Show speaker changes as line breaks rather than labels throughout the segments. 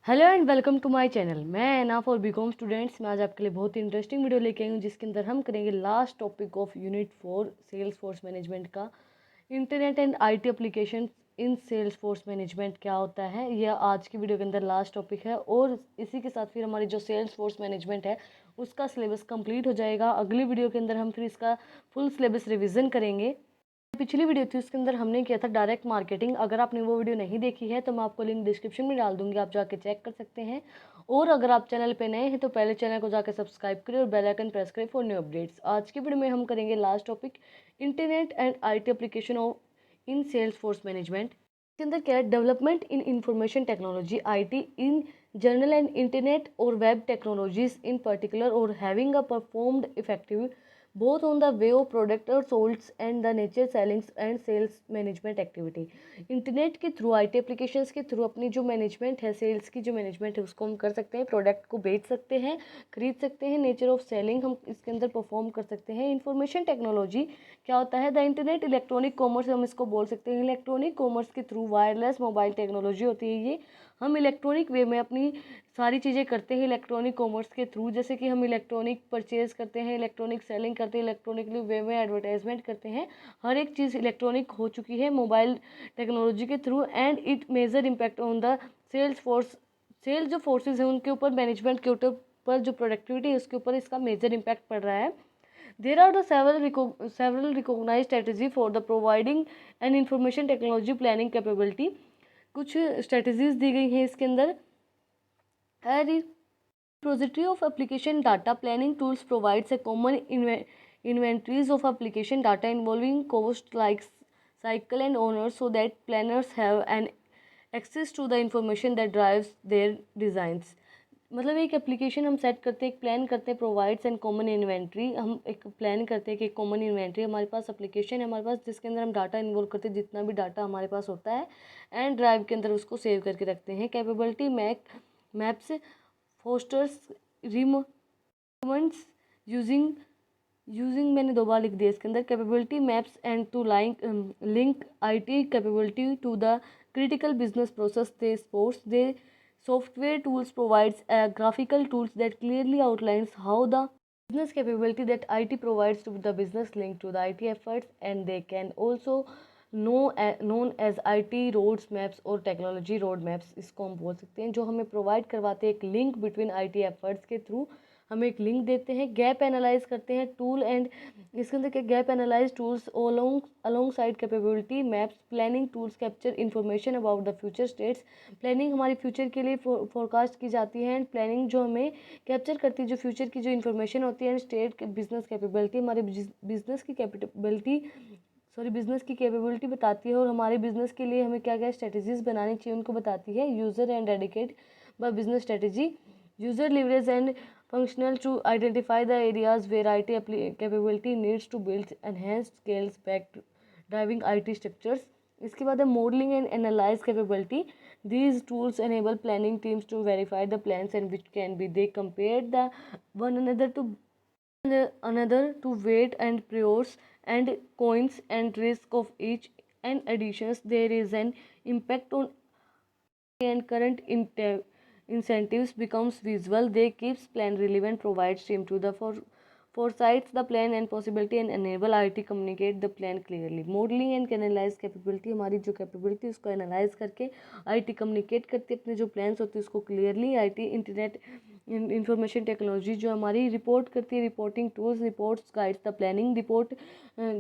Hello and welcome to my channel. मैं Anna for BCom students में आज आपके लिए बहुत ही इंटरेस्टिंग वीडियो लेके आई हूँ, जिसके अंदर हम करेंगे last topic of unit 4 sales force management का internet and IT application in sales force management क्या होता है। यह आज की वीडियो के अंदर लास्ट टॉपिक है और इसी के साथ फिर हमारी जो सेल्स फोर्स मैनेजमेंट है उसका सिलेबस कंप्लीट हो जाएगा। अगली वीडियो के अंदर हम फिर इसका फुल सिलेबस रिविज़न करेंगे। पिछली वीडियो थी उसके अंदर हमने किया था डायरेक्ट मार्केटिंग। अगर आपने वो वीडियो नहीं देखी है तो मैं आपको लिंक डिस्क्रिप्शन में डाल दूंगी, आप जाके चेक कर सकते हैं। और अगर आप चैनल पे नए हैं तो पहले चैनल को जाकर सब्सक्राइब करें और बेल आइकन प्रेस करें फॉर न्यू अपडेट्स। आज की वीडियो में हम करेंगे last topic internet and IT application of in sales force management. इसके अंदर क्या है, development in information technology IT in general and internet और वेब टेक्नोलॉजीज इन पर्टिकुलर और having a performed effective both on the way of product or sold and the nature sellings and sales management activity। Internet के through IT applications के through अपनी जो management है, sales की जो management है उसको हम कर सकते हैं, प्रोडक्ट को बेच सकते हैं, खरीद सकते हैं। नेचर ऑफ सेलिंग हम इसके अंदर परफॉर्म कर सकते हैं। इंफॉर्मेशन टेक्नोलॉजी क्या होता है, द इंटरनेट इलेक्ट्रॉनिक कॉमर्स हम इसको बोल सकते हैं। इलेक्ट्रॉनिक कॉमर्स के थ्रू वायरलेस मोबाइल टेक्नोलॉजी होती है ये। हम इलेक्ट्रॉनिक वे में अपनी सारी चीज़ें करते हैं इलेक्ट्रॉनिक कॉमर्स के थ्रू, जैसे कि हम इलेक्ट्रॉनिक परचेज करते हैं, इलेक्ट्रॉनिक सेलिंग करते हैं, इलेक्ट्रॉनिकली वे में एडवर्टाइजमेंट करते हैं। हर एक चीज़ इलेक्ट्रॉनिक हो चुकी है मोबाइल टेक्नोलॉजी के through and it major impact on the sales force. Sales जो फोर्सेज हैं उनके ऊपर, मैनेजमेंट के ऊपर जो प्रोडक्टिविटी है उसके ऊपर इसका मेजर इम्पैक्ट पड़ रहा है। There are the several recognized strategy for the providing an information technology planning capability। कुछ स्ट्रेटजीज दी गई हैं इसके अंदर। Repository of application data planning tools provides a common inventories of application data involving cost like cycle and owners so that planners have an access to the information that drives their designs। मतलब एक application हम set करते हैं, एक plan करते हैं, provides and common inventory. हम एक प्लान करते हैं कि एक कॉमन इन्वेंट्री हमारे पास एप्लीकेशन है हमारे पास, जिसके अंदर हम डाटा इन्वॉल्व करते हैं, जितना भी डाटा हमारे पास होता है, एंड ड्राइव के अंदर उसको सेव करके रखते हैं। Capability maps fosters remotes using using मैंने दो बार लिख दिया इसके अंदर। Capability maps and to link IT capability to the critical business process they support। The software tools provides a graphical tools that clearly outlines how the business capability that IT provides to the business linked to the IT efforts, and they can also known as IT road maps और technology road maps इसको हम बोल सकते हैं, जो हमें provide करवाते हैं एक लिंक बिटवीन IT एफर्ट्स के थ्रू। हमें एक लिंक देते हैं, गैप एनालाइज करते हैं टूल एंड इसके अंदर क्या, gap analyse tools along side capability maps planning tools capture information about the future states. Planning हमारी फ्यूचर के लिए फोरकास्ट की जाती है, एंड प्लानिंग जो हमें कैप्चर करती है जो फ्यूचर की जो इन्फॉर्मेशन होती है, एंड स्टेट बिजनेस कैपेबिलिटी हमारे बिजनेस की कैपेबिलिटी बिजनेस की कैपेबिलिटी बताती है, और हमारे बिजनेस के लिए हमें क्या क्या स्ट्रेटजीज बनानी चाहिए उनको बताती है। User and dedicate by business strategy user leverage and functional to identify the areas where IT capability needs to build enhanced scales back driving IT structures। इसके बाद है modeling and analyze capability। These tools enable planning teams to verify the plans and which can be they compare the one another to weight and priors and coins and risk of each, and additions there is an impact on and current incentives becomes visible, they keeps plan relevant, provide stream to the foresights the plan and possibility, and enable IT communicate the plan clearly। modeling and analyze capability हमारी जो capability उसको analyse करके IT communicate करती है अपने जो plans होते हैं उसको clearly. IT internet information technology जो हमारी रिपोर्ट करती है, reporting tools reports guides the planning report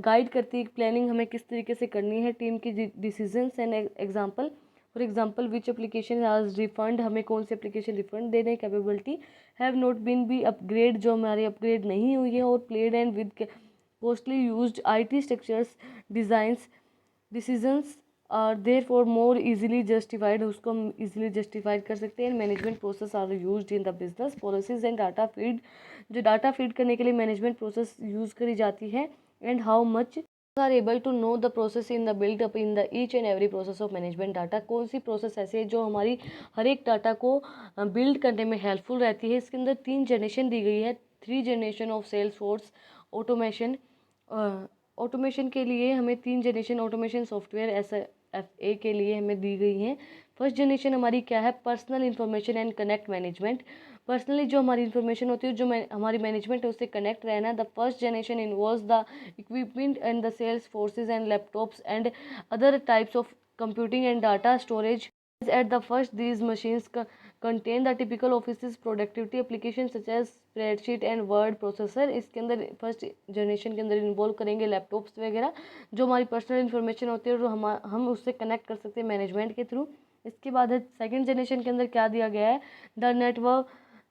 guide करती है प्लानिंग हमें किस तरीके से करनी है, टीम की decisions and example. For example which application has refund, हमें कौन सी एप्लीकेशन रिफंड दे रहे हैं। Capability have not been be upgrade, जो हमारी अपग्रेड नहीं हुई है, और played and with costly used IT structures designs decisions are there for more easily justified, उसको हम इजीली जस्टिफाइड कर सकते हैं। Management process are used in the business policies and data feed, जो डाटा फीड करने के लिए मैनेजमेंट प्रोसेस यूज़ करी जाती है, and how much are able to know the process in the build up in the each and every process of management data. कौन सी process ऐसी है जो हमारी हर एक डाटा को बिल्ड करने में हेल्पफुल रहती है। इसके अंदर 3 जनरेशन दी गई है, 3 generation of sales force automation. Automation के लिए हमें 3 जनरेशन ऑटोमेशन सॉफ्टवेयर ऐसा FA के लिए हमें दी गई हैं। फर्स्ट जनरेशन हमारी क्या है, personal information and connect management. Personally जो हमारी इंफॉर्मेशन होती है, जो हमारी मैनेजमेंट है, उससे कनेक्ट रहना। The first generation involves the equipment and the sales forces and laptops and other types of computing and data storage. At the first, these machines contain the typical office's productivity applications such as spreadsheet and word processor. इसके अंदर first generation के अंदर involve करेंगे laptops वगैरह, जो हमारी personal information होती है और जो हम उससे कनेक्ट कर सकते हैं मैनेजमेंट के थ्रू। इसके बाद है सेकेंड जनरेशन के अंदर क्या दिया गया है, द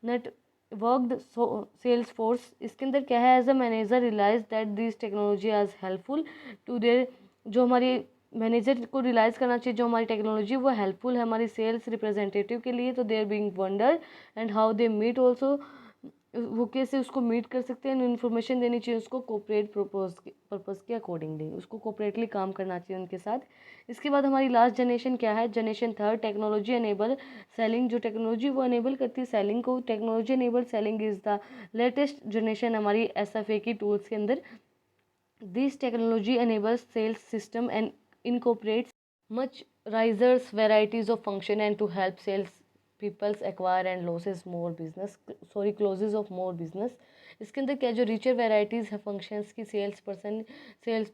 नेटवर्क्ड सेल्स फोर्स। इसके अंदर क्या है, as a manager realise that this technology as helpful to there, जो हमारी मैनेजर को रियलाइज़ करना चाहिए जो हमारी टेक्नोलॉजी वो हेल्पफुल है हमारी सेल्स रिप्रेजेंटेटिव के लिए। तो they are being wonder and how they meet also, वो कैसे उसको मीट कर सकते हैं, इन्फॉर्मेशन देनी चाहिए उसको कोऑपरेट पर्पज़ के अकॉर्डिंगली, उसको कोऑपरेटली काम करना चाहिए उनके साथ। इसके बाद हमारी लास्ट जनरेशन क्या है, generation third, technology enable selling. जो टेक्नोलॉजी वो एनेबल करती है सेलिंग को, technology enable selling is the latest generation हमारी SFA की टूल्स के अंदर। This technology enables sales system and incorporates much risers varieties of function and to help sales peoples acquire and closes of more business। इसके अंदर क्या जो richer varieties है functions की सेल्स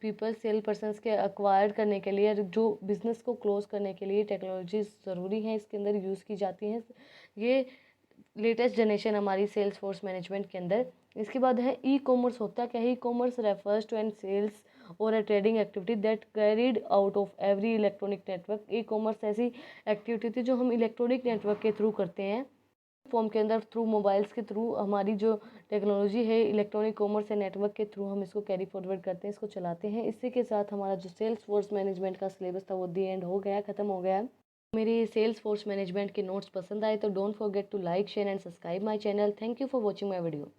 पर्सन्स के अक्वायर करने के लिए, जो बिज़नेस को क्लोज करने के लिए टेक्नोलॉजी ज़रूरी है इसके अंदर यूज़ की जाती हैं। ये लेटेस्ट जनरेशन हमारी सेल्स फोर्स मैनेजमेंट के अंदर। इसके बाद है ई कॉमर्स। होता क्या है, e commerce refers to an sales और a trading activity that carried out of every electronic network. E commerce ऐसी एक्टिविटी थी जो हम इलेक्ट्रॉनिक नेटवर्क के थ्रू करते हैं, फॉर्म के अंदर थ्रू मोबाइल्स के थ्रू हमारी जो टेक्नोलॉजी है इलेक्ट्रॉनिक कॉमर्स या नेटवर्क के थ्रू हम इसको कैरी फॉरवर्ड करते हैं, इसको चलाते हैं। इसी के साथ हमारा जो सेल्स फोर्स मैनेजमेंट का सिलेबस था वो दी एंड हो गया, ख़त्म हो गया। मेरे सेल्स फोर्स मैनेजमेंट के नोट्स पसंद आए तो don't forget to like share and subscribe my channel. Thank you for watching my video.